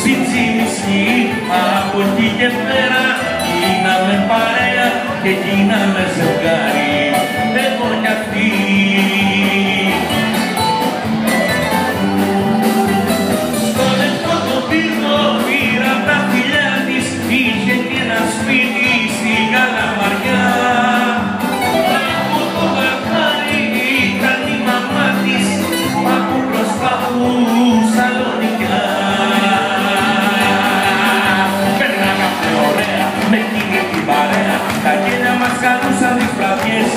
στην Τσιμισκή, από εκεί και πέρα γίναμε παρέα και γίναμε ζευγάρι, εγώ κι αυτή. Στο λεπτό το πύρνο πήρα τα φιλιά της, είχε και ένα σπίτι στη Καλαμαριά. Από το γραφάρι ήταν η μαμά της, από μπροστά του Σαλονικιά. Περνάγαμε ωραία με εκείνη την παρέα, τα γέλια μας καλούσαν τις βραδιές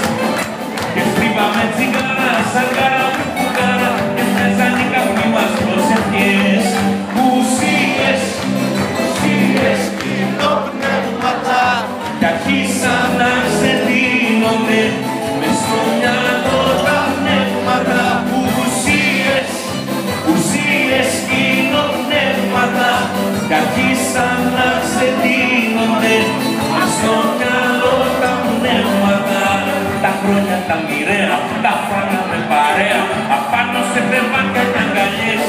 και στρίβαμε τσιγάρα σαν καραμπούκαρα και φτιάζαν οι καπνοί μας προσευχές. Ουσίες, ουσίες, κοινοπνεύματα κι αρχίσαν να ξεδίνονται μες στο μυαλό τα πνεύματα. Ουσίες, ουσίες, κοινοπνεύματα κι αρχίσαν να ξεδίνονται μες στο μυαλό τα πνεύματα. Τα χρόνια τα μοιραία, τα φάγαμε παρέα, απάνω σε κρεβάτια και αγκαλιές.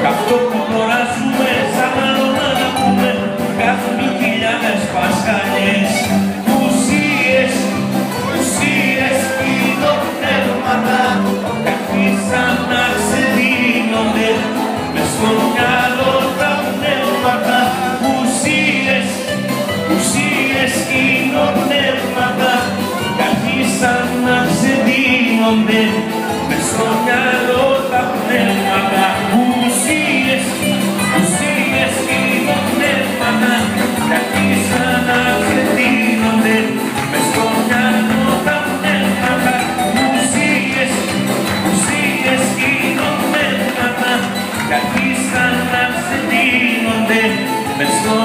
Κι αυτό που τώρα ζούμε σαν άλλο να πούμε, βγάζουν χιλιάδες πασχαλιές. Ουσίες, ουσίες, κοινοπνεύματα κι αρχίσαν να ξεδίνονται μες στο μυαλό τα πνεύματα. Ουσίες, ουσίες, κοινοπνεύματα κι αρχίσαν να ξεδίνονται μες στο μυαλό τα πνεύματα. Ουσίες, ουσίες, κοινοπνεύματα κι αρχίσαν να ξεδίνονται μες στο μυαλό τα πνεύματα. Ουσίες, ουσίες, κοινοπνεύματα κι αρχίσαν να ξεδίνονται μες στο